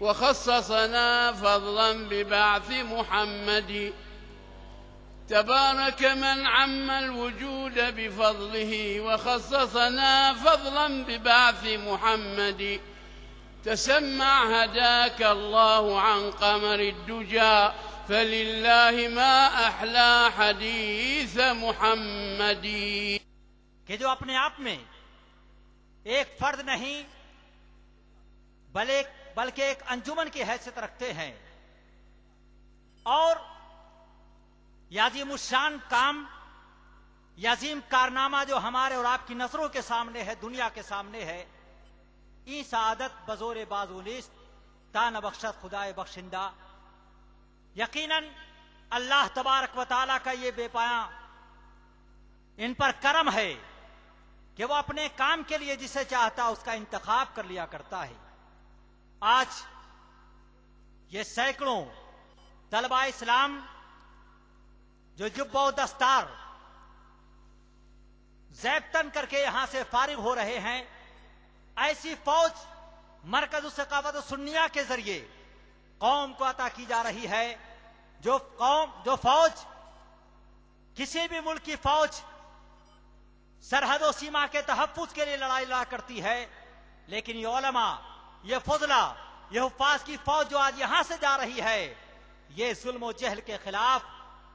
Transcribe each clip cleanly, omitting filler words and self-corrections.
وخصصنا فضلا ببعث محمد تبارك من عم الوجود بفضله وخصصنا فضلا ببعث محمد تسمع هداك الله عن قمر الدجى فلله ما أحلى حديث محمدي कि जो अपने आप में एक फर्द नहीं बल्कि एक अंजुमन की हैसियत रखते हैं और याजीमुशान काम याजीम कारनामा जो हमारे और आपकी नजरों के सामने है, दुनिया के सामने है, ई सादत बजोरे बाजुलिस्त तान बख्शत खुदाए बख्शिंदा। यकीनन अल्लाह तबारक व तआला का ये बेपाया इन पर करम है कि वो अपने काम के लिए जिसे चाहता उसका इंतखाब कर लिया करता है। आज ये सैकड़ों तलबा इस्लाम जो जुब्बा दस्तार ज़ैबतन करके यहां से फारिग हो रहे हैं, ऐसी फौज मरकज़ सकावत सुन्निया के जरिए कौम को अता की जा रही है। जो फौज किसी भी मुल्क की फौज सरहद और सीमा के तहफ्फुज के लिए लड़ाई लड़ा करती है, लेकिन ये उलमा, ये फुजला, ये हुफ्फाज की फौज जो आज यहां से जा रही है, ये जुल्म और जहल के खिलाफ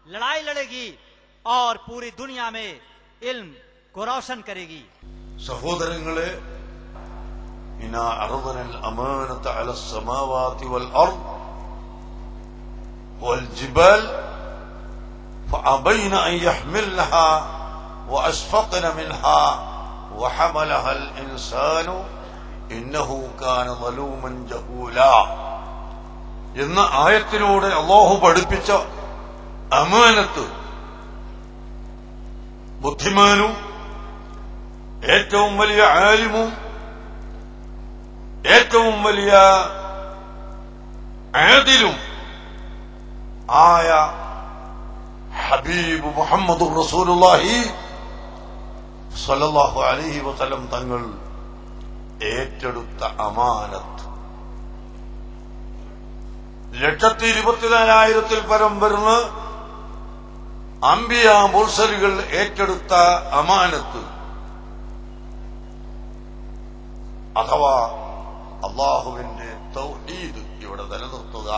लड़ाई लड़ेगी और पूरी दुनिया में इल्म को रोशन करेगी। സഹോദരങ്ങളെ, ഇനാ അർദനൽ അമാനത അല السماوات والارض والجبال فأبين أن يحملنها وأشفقن منها وحملها الإنسان إنه كان ظلوما جهولا എന്ന ആയത്തിലൂടെ അല്ലാഹു പഠിപ്പിച്ച അമാനത്ത് ബുദ്ധിമാനും ഏറ്റവും വലിയ ആലിമും ഏറ്റവും വലിയ ആദിലും ആയ ഹബീബ് മുഹമ്മദുർ റസൂലുള്ളാഹി സ്വല്ലല്ലാഹു അലൈഹി വസല്ലം തങ്ങൾ ഏറ്റെടുത്ത അമാനത്ത് 124,000 പരം വരുന്ന അംബിയ മുർസലുകൾ ഏറ്റെടുത്ത അമാനത്ത് അഥവാ അല്ലാഹുവിന്റെ തൗഹീദ് ഇവിടെ നിലനിർത്തുക,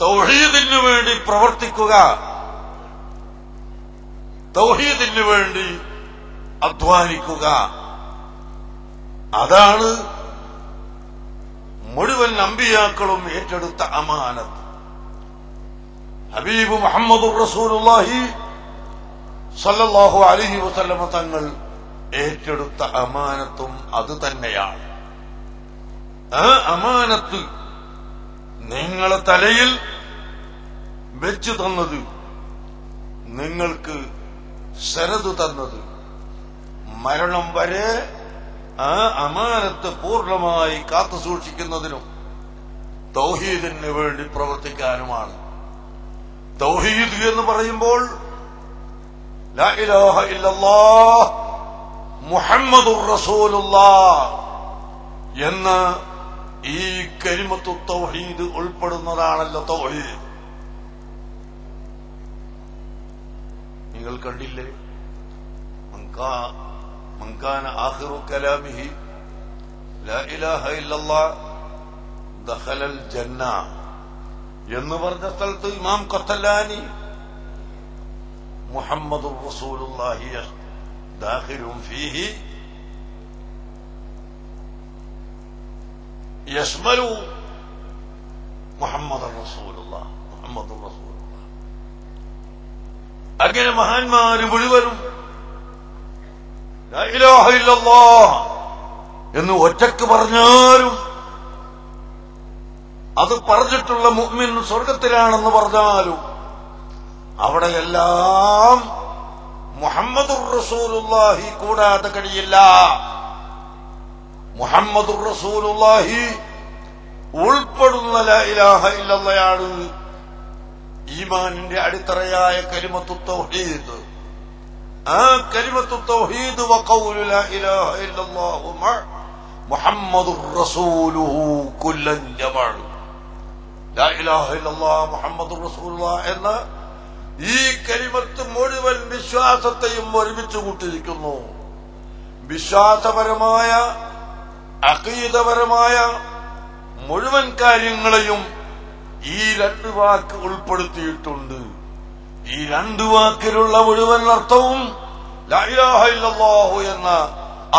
തൗഹീദിനു വേണ്ടി പ്രവർത്തിക്കുക, തൗഹീദിനു വേണ്ടി അധ്വാനിക്കുക, അതാണ് മുഴുവൻ അമ്പിയാക്കളും ഏറ്റെടുത്ത അമാനത്ത്. ഹബീബ് മുഹമ്മദുർ റസൂലുള്ളാഹി സ്വല്ലല്ലാഹു അലൈഹി വസല്ലം തങ്ങൾ ഏറ്റെടുത്ത അമാനത്തും അത് തന്നെയാണ്. ആ അമാനത്ത് നിങ്ങളെ തലയിൽ വെച്ചു തന്നത്, നിങ്ങൾക്ക് ശരത് തന്നത്, മരണം വരെ ആ അമാനത്ത് പൂർണ്ണമായി കാത്തു സൂക്ഷിക്കുന്നതിനും തൗഹീദിന് വേണ്ടി പ്രവർത്തിക്കാനുമാണ്. തൗഹീദ് എന്ന് പറയുമ്പോൾ ലാ ഇലാഹ ഇല്ലല്ലാഹ് മുഹമ്മദുർ റസൂലുള്ളാഹ് എന്ന ഈ കലിമത്തു തൗഹീദ് ഉൾപ്പെടുന്നതാണല്ലോ തൗഹീദ്. നിങ്ങൾ കണ്ടില്ലേ, മൻകാന ആഖിറു കലാമിഹി ലാ ഇലാഹ ഇല്ലല്ലാഹ് ദഖലൽ ജന്ന എന്ന് പറഞ്ഞ സ്ഥലത്ത് ഇമാം ഖത്തലാനി മുഹമ്മദുർ റസൂലുള്ളാഹി ദാഖിലുൻ ഫീഹി യശ്മലു മുഹമ്മദുർ റസൂലുള്ളാഹ് മുഹമ്മദുർ റസൂലുള്ളാഹ്. അങ്ങനെ മഹാന്മാര് മുഴുവനും ലാ ഇലാഹ ഇല്ലല്ലാഹ് എന്ന് ഒറ്റക്ക് പറഞ്ഞാലും, അത് പറഞ്ഞിട്ടുള്ള മുഅ്മിൻ സ്വർഗത്തിലാണെന്ന് പറഞ്ഞാലും, അവിടെയെല്ലാം മുഹമ്മദുർ റസൂലുള്ളാഹി കൂടാതെ കഴിയില്ല. മുഹമ്മദുർ റസൂലുള്ളാഹി ഉൾപ്പെടുന്ന ലാ ഇലാഹ ഇല്ലല്ലാഹയാണ് ഈമാനിന്റെ അടിത്തറയായ കലിമത്തു തൗഹീദ്. ആ കലിമത്തു തൗഹീദ് വഖൗലു ലാ ഇലാഹ ഇല്ലല്ലാഹു മുഹമ്മദുർ റസൂലുഹു കുല്ലൻ ജമഅ. ലാ ഇലാഹ ഇല്ലല്ലാഹ് മുഹമ്മദുർ റസൂലുള്ളാഹ് എന്ന ഈ കലിമത്ത് മുഴുവൻ വിശ്വാസത്തെയും ഒരുമിച്ച് കൂട്ടിയിരിക്കുന്നു. വിശ്വാസപരമായ അഖീദപരമായ മുഴുവൻ കാര്യങ്ങളെയും ഈ രണ്ട് വാക്ക് ഉൾപ്പെടുത്തിയിട്ടുണ്ട്. ഈ രണ്ട് വാക്കിലുള്ള മുഴുവൻ അർത്ഥവും ലാ ഇലാഹ ഇല്ലല്ലാഹു എന്ന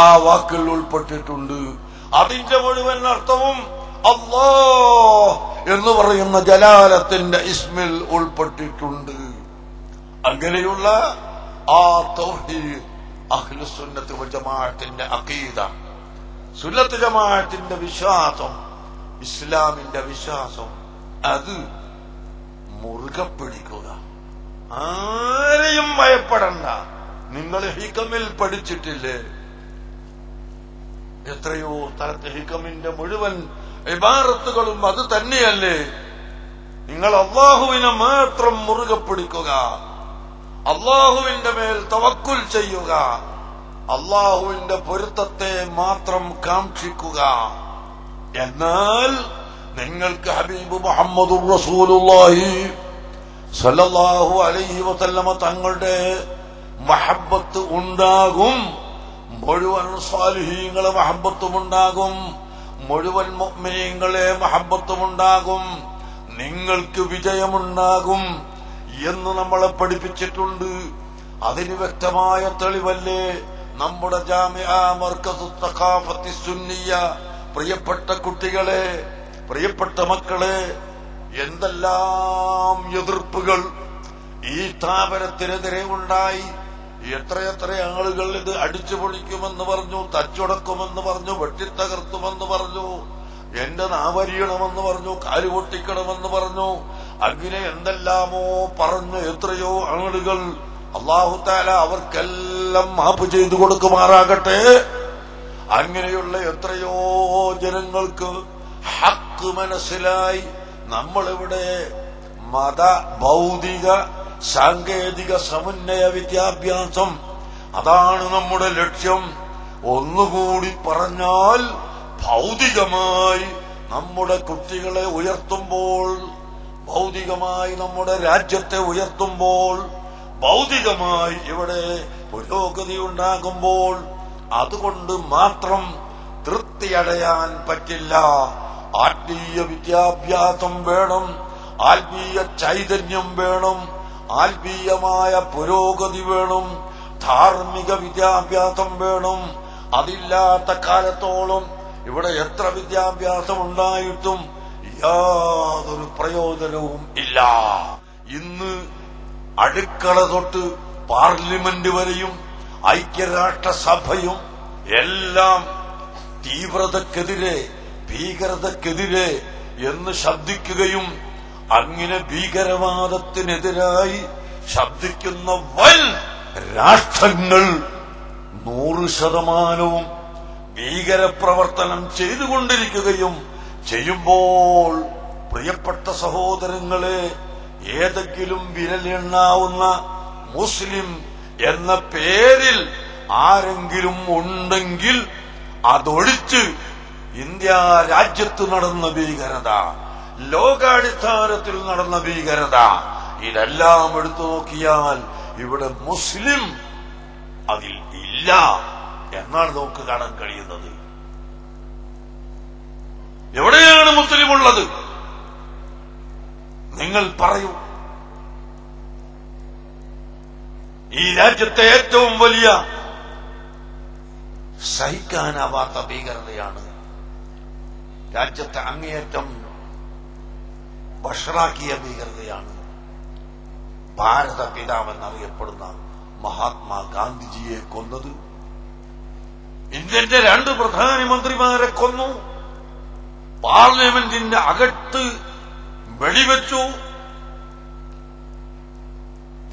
ആ വാക്കിൽ ഉൾപ്പെട്ടിട്ടുണ്ട്. അതിന്റെ മുഴുവൻ അർത്ഥവും അല്ലാഹ് എന്ന് പറയുന്ന ജലാലത്തിന്റെ ഇസ്മിൽ ഉൾപ്പെട്ടിട്ടുണ്ട്. അങ്ങനെയുള്ള ആ തൗഹീദ് അഹ്ലുസുന്നത്ത് വൽ ജമാഅത്തിന്റെ അഖീദ, സുന്നത്ത് ജമാഅത്തിന്റെ വിശ്വാസം, ഇസ്ലാമിന്റെ വിശ്വാസം, അത് മുറുകെ പിടിക്കുക. ആരെയും ഭയപ്പെടണ്ട. നിങ്ങൾ ഹികമിൽ പഠിച്ചിട്ടില്ലേ? എത്രയോ സ്ഥലത്ത് ഹികമിന്റെ മുഴുവൻ ഇബാറത്തുകളും അത് തന്നെയല്ലേ? നിങ്ങൾ അല്ലാഹുവിനെ മാത്രം മുറുകെ പിടിക്കുക, അല്ലാഹുവിന്റെ മേൽ തവക്കുൽ ചെയ്യുക, അല്ലാഹുവിന്റെ പൊരുത്തത്തെ മാത്രം കാക്ഷിക്കുക. എന്നാൽ നിങ്ങൾക്ക് ഹബീബ് മുഹമ്മദുർ റസൂലുള്ളാഹി സല്ലല്ലാഹു അലൈഹി വസല്ലമ തങ്ങളുടെ മഹബ്ബത്ത് ഉണ്ടാകും. മുഴുവൻ സ്വാലിഹീങ്ങളെ മഹബ്ബത്തുമുണ്ടാകും, മുഴുവൻ മുഅ്മിനീങ്ങളെ മഹബ്ബത്തുമുണ്ടാകും, നിങ്ങൾക്ക് വിജയമുണ്ടാകും എന്ന് നമ്മളെ പഠിപ്പിച്ചിട്ടുണ്ട്. അതിന് വ്യക്തമായ തെളിവല്ലേ നമ്മുടെ ജാമിഅ മർകസു തഖാഫത്തി സുന്നിയ. പ്രിയപ്പെട്ട കുട്ടികളെ, പ്രിയപ്പെട്ട മക്കളെ, എന്തെല്ലാം എതിർപ്പുകൾ ഈ സ്ഥാപനത്തിനെതിരെ ഉണ്ടായി. എത്രയെത്ര ആളുകൾ ഇത് അടിച്ചു പൊളിക്കുമെന്ന് പറഞ്ഞു, തച്ചുടക്കുമെന്ന് പറഞ്ഞു, വെട്ടിത്തകർത്തുമെന്ന് പറഞ്ഞു, എന്റെ നാവരിയണമെന്ന് പറഞ്ഞു, കാല് പൊട്ടിക്കണമെന്ന് പറഞ്ഞു, അങ്ങനെ എന്തെല്ലാമോ പറഞ്ഞു എത്രയോ ആളുകൾ. അല്ലാഹു തആല അവർക്കെല്ലാം മാപ്പ് ചെയ്തു കൊടുക്കുമാറാകട്ടെ. അങ്ങനെയുള്ള എത്രയോ ജനങ്ങൾക്ക് ഹക്ക് മനസ്സിലായി. നമ്മളിവിടെ മത, ഭൗതിക, സാങ്കേതിക സമന്വയ വിദ്യാഭ്യാസം, അതാണ് നമ്മുടെ ലക്ഷ്യം. ഒന്നുകൂടി പറഞ്ഞാൽ, ഭൗതികമായി നമ്മുടെ കുട്ടികളെ ഉയർത്തുമ്പോൾ, ഭൗതികമായി നമ്മുടെ രാജ്യത്തെ ഉയർത്തുമ്പോൾ, ഭൗതികമായി ഇവിടെ പുരോഗതി ഉണ്ടാകുമ്പോൾ അതുകൊണ്ട് മാത്രം തൃപ്തിയടയാൻ പറ്റില്ല. ആത്മീയ വിദ്യാഭ്യാസം വേണം, ആത്മീയ ചൈതന്യം വേണം, ആത്മീയമായ പുരോഗതി വേണം, ധാർമ്മിക വിദ്യാഭ്യാസം വേണം. അതില്ലാത്ത കാലത്തോളം ഇവിടെ എത്ര വിദ്യാഭ്യാസം ഉണ്ടായിട്ടും യാതൊരു പ്രയോജനവും ഇല്ല. ഇന്ന് അടുക്കള തൊട്ട് പാർലമെന്റ് വരെയും ഐക്യരാഷ്ട്രസഭയും എല്ലാം തീവ്രതക്കെതിരെ, ഭീകരതക്കെതിരെ എന്ന് ശബ്ദിക്കുകയും അങ്ങനെ ഭീകരവാദത്തിനെതിരായി ശബ്ദിക്കുന്ന വൻ രാഷ്ട്രങ്ങൾ 100% ഭീകരപ്രവർത്തനം ചെയ്തുകൊണ്ടിരിക്കുകയും ചെയ്യുമ്പോൾ, പ്രിയപ്പെട്ട സഹോദരങ്ങളെ, ഏതെങ്കിലും വിരലെണ്ണാവുന്ന മുസ്ലിം എന്ന പേരിൽ ആരെങ്കിലും ഉണ്ടെങ്കിൽ അതൊഴിച്ച് ഇന്ത്യ രാജ്യത്ത് നടന്ന ഭീകരത, ലോകാടിസ്ഥാനത്തിൽ നടന്ന ഭീകരത, ഇതെല്ലാം എടുത്തു നോക്കിയാൽ ഇവിടെ മുസ്ലിം അതിൽ ഇല്ല എന്നാണ് നമുക്ക് കാണാൻ കഴിയുന്നത്. എവിടെയാണ് മുസ്ലിം ഉള്ളത്? നിങ്ങൾ പറയൂ. ഈ രാജ്യത്തെ ഏറ്റവും വലിയ സഹിക്കാനാവാത്ത ഭീകരതയാണ്, രാജ്യത്തെ അങ്ങേയറ്റം വഷളാക്കിയ ഭീകരതയാണ് ഭാരത പിതാവെന്നറിയപ്പെടുന്ന മഹാത്മാഗാന്ധിജിയെ കൊന്നത്. ഇന്ത്യന്റെ 2 പ്രധാനമന്ത്രിമാരെ കൊന്നു. പാർലമെന്റിന്റെ അകത്ത് വെടിവെച്ചു.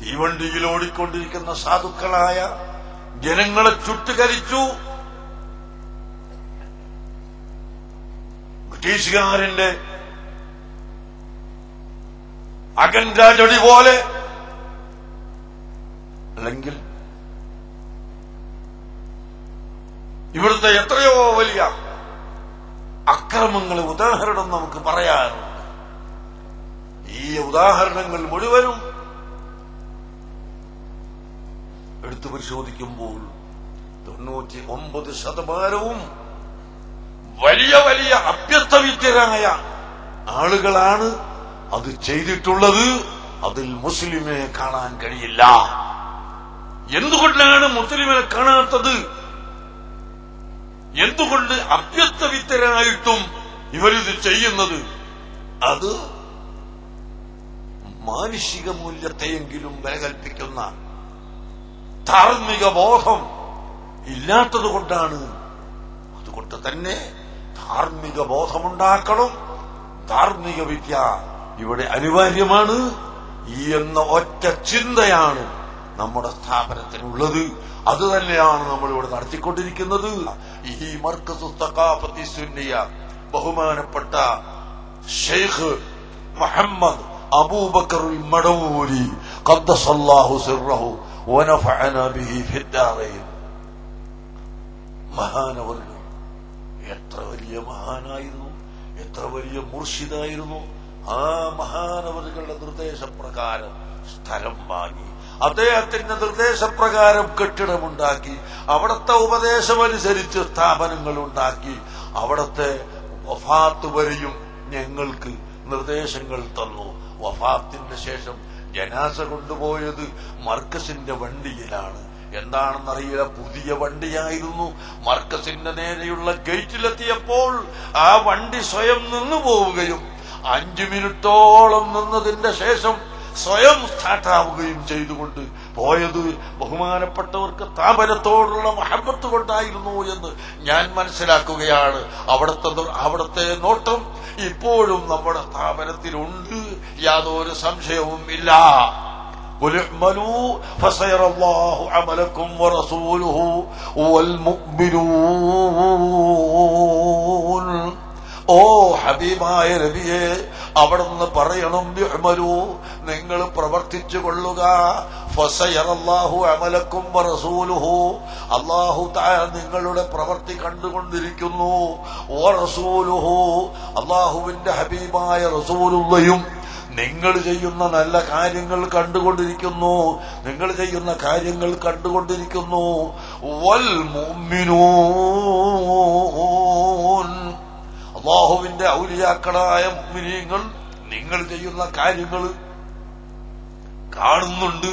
തീവണ്ടിയിൽ ഓടിക്കൊണ്ടിരിക്കുന്ന സാധുക്കളായ ജനങ്ങളെ ചുട്ടുകരിച്ചു. ബ്രിട്ടീഷുകാരന്റെ അകൻരാജടി പോലെ, അല്ലെങ്കിൽ ഇവിടുത്തെ എത്രയോ വലിയ അക്രമങ്ങളെ ഉദാഹരണം നമുക്ക് പറയാറുണ്ട്. ഈ ഉദാഹരണങ്ങൾ മുഴുവനും എടുത്തു പരിശോധിക്കുമ്പോൾ 99% വലിയ വലിയ അഭ്യസ്തവിദ്യരായ ആളുകളാണ് അത് ചെയ്തിട്ടുള്ളത്. അതിൽ മുസ്ലിമെ കാണാൻ കഴിയില്ല. എന്തുകൊണ്ടാണ് മുസ്ലിമെ കാണാത്തത്? എന്തുകൊണ്ട് അഭ്യസ്തവിദ്യരായിട്ടും ഇവരിത് ചെയ്യുന്നത്? അത് മാനുഷിക മൂല്യത്തെയെങ്കിലും വില കൽപ്പിക്കുന്ന ധാർമ്മിക ബോധം ഇല്ലാത്തതുകൊണ്ടാണ്. അതുകൊണ്ട് തന്നെ ധാർമ്മിക ബോധമുണ്ടാക്കണം. ധാർമ്മിക വിദ്യ ഇവിടെ അനിവാര്യമാണ് എന്ന ഒറ്റ ചിന്തയാണ് നമ്മുടെ സ്ഥാപനത്തിനുള്ളത്. അത് തന്നെയാണ് നമ്മളിവിടെ നടത്തിക്കൊണ്ടിരിക്കുന്നത്. ഈ മർക്കസു തഖാഫത്തി സുന്നിയ ബഹുമാനപ്പെട്ട ഷെയ്ഖ് മുഹമ്മദ് അബൂബക്കറുൽ മടവൂരി ഖദ്ദസല്ലാഹു സിർറഹു വനഫഅനാ ബിഹി ഫിദ്ദാറൈൻ. മഹാനവർകൾ എത്ര വലിയ മഹാനായിരുന്നു, എത്ര വലിയ മുർഷിദായിരുന്നു. ആ മഹാനവറുകളുടെ നിർദ്ദേശപ്രകാരം സ്ഥലം വാങ്ങി, അദ്ദേഹത്തിന്റെ നിർദ്ദേശപ്രകാരം കെട്ടിടമുണ്ടാക്കി, അവിടത്തെ ഉപദേശമനുസരിച്ച് സ്ഥാപനങ്ങൾ ഉണ്ടാക്കി, അവിടത്തെ വഫാത്ത് വരെയും ഞങ്ങൾക്ക് നിർദ്ദേശങ്ങൾ തന്നു. വഫാത്തിന്റെ ശേഷം ജനാസ കൊണ്ടുപോയത് മർക്കസിന്റെ വണ്ടിയിലാണ്. എന്താണെന്നറിയില്ല, പുതിയ വണ്ടിയായിരുന്നു. മർക്കസിന്റെ നേരെയുള്ള ഗേറ്റിലെത്തിയപ്പോൾ ആ വണ്ടി സ്വയം നിന്നു പോവുകയും 5 മിനിറ്റോളം നിന്നതിന്റെ ശേഷം സ്വയം സ്റ്റാർട്ടാവുകയും ചെയ്തുകൊണ്ട് പോയത് ബഹുമാനപ്പെട്ടവർക്ക് സ്ഥാപനത്തോടുള്ള മഹബത്ത് കൊണ്ടായിരുന്നു എന്ന് ഞാൻ മനസ്സിലാക്കുകയാണ്. അവിടത്തെ നോട്ടം ഇപ്പോഴും നമ്മുടെ സ്ഥാപനത്തിലുണ്ട്, യാതൊരു സംശയവും ഇല്ല. قل اعملوا فسيرى الله عملكم ورسوله والمؤمنون. ഓ ഹബീബായ നബിയെ, അവിടുന്ന് പറയണം, ഇഅ്മലൂ, നിങ്ങൾ പ്രവർത്തിച്ചു കൊള്ളുക. ഫസയറല്ലാഹു അമലക്കും വറസൂലുഹു, അല്ലാഹു തആല നിങ്ങളുടെ പ്രവൃത്തി കണ്ടുകൊണ്ടിരിക്കുന്നു. വറസൂലുഹു, അല്ലാഹുവിന്റെ ഹബീബായ റസൂലുള്ളയും നിങ്ങൾ ചെയ്യുന്ന നല്ല കാര്യങ്ങൾ കണ്ടുകൊണ്ടിരിക്കുന്നു, നിങ്ങൾ ചെയ്യുന്ന കാര്യങ്ങൾ കണ്ടുകൊണ്ടിരിക്കുന്നു. വൽ മുഅ്മിനൂൻ, അല്ലാഹുവിന്റെ ഔലിയാക്കളായ മുഅ്മിനീങ്ങൾ നിങ്ങൾ ചെയ്യുന്ന കാര്യങ്ങൾ കാണുന്നുണ്ട്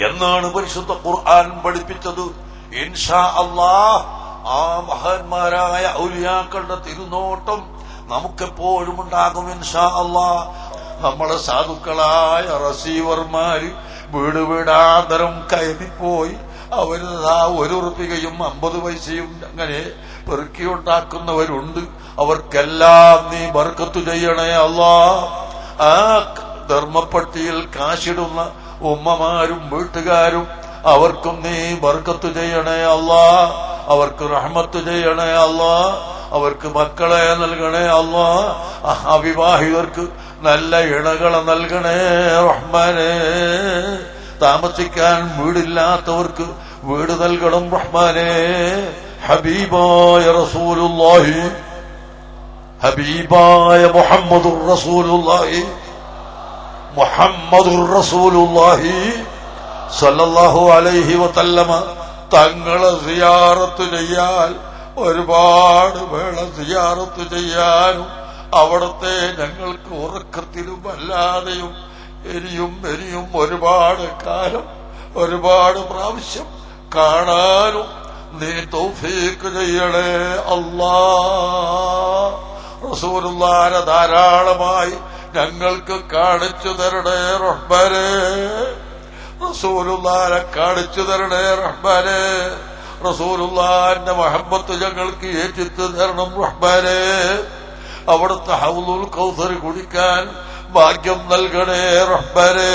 എന്നാണ് പരിശുദ്ധ ഖുർആൻ പഠിപ്പിച്ചത്. ഇൻഷാ അല്ലാഹ് ആ മഹാന്മാരായ ഔലിയാക്കളുടെ തിരുനോട്ടം നമുക്കെപ്പോഴും ഉണ്ടാകും. ഇൻഷാ അല്ലാഹ് നമ്മളെ സാധുക്കളായ റസീവർമാര് വീട് വീടാന്തരം കയറിപ്പോയി അവരിതാ 1 ഉറുപ്പികയും 50 പൈസയും അങ്ങനെ പെറുക്കിയുണ്ടാക്കുന്നവരുണ്ട്. അവർക്കെല്ലാം നീ ബർക്കത്ത് ചെയ്യണേ അല്ലാഹ്. ആ ധർമ്മപ്പട്ടിയിൽ കാശിടുന്ന ഉമ്മമാരും വീട്ടുകാരും അവർക്കും നീ ബർക്കത്ത് ചെയ്യണേ അല്ലാഹ്. അവർക്ക് റഹ്മത്ത് ചെയ്യണേ അല്ലാഹ്. അവർക്ക് മക്കളെ നൽകണേ അല്ലാഹ്. അവിവാഹിതർക്ക് നല്ല ഇണകളെ നൽകണേ റഹ്മാനേ. താമസിക്കാൻ വീടില്ലാത്തവർക്ക് വീട് നൽകണം റഹ്മാനേ. ഹബീബായ റസൂലുള്ളാഹി, ഹബീബായ മുഹമ്മദുർ റസൂലുള്ളാഹി, മുഹമ്മദുർ റസൂലുള്ളാഹി സല്ലല്ലാഹു അലൈഹി വസല്ലമ തങ്ങളെ സിയാറത്ത് ചെയ്യാൻ ഒരുപാട് വേള സിയാറത്ത് ചെയ്യാനും അവിടത്തെ ഞങ്ങൾക്ക് ഉറക്കത്തിലും അല്ലാതെയും ഇനിയും ഒരുപാട് കാലം ഒരുപാട് പ്രാവശ്യം കാണാനും നീ തൗഫീഖ് ചെയ്യണേ അല്ലാഹ്. റസൂലുള്ളാഹിനെ ധാരാളമായി ഞങ്ങൾക്ക് കാണിച്ചു തരണേ റഹ്മാനേ. റസൂലുള്ളാഹിനെ കാണിച്ചു തരണേ റഹ്മാനേ. റസൂലുള്ളാഹിന്റെ മഹബത്ത് ഞങ്ങൾക്ക് ഏറ്റിത്ത് തരണം റഹ്മാനേ. അവിടുത്തെ ഹൗലുൽ കൗസർ കുടിക്കാൻ ഭാഗ്യം നൽകണേ റഹ്മാനേ.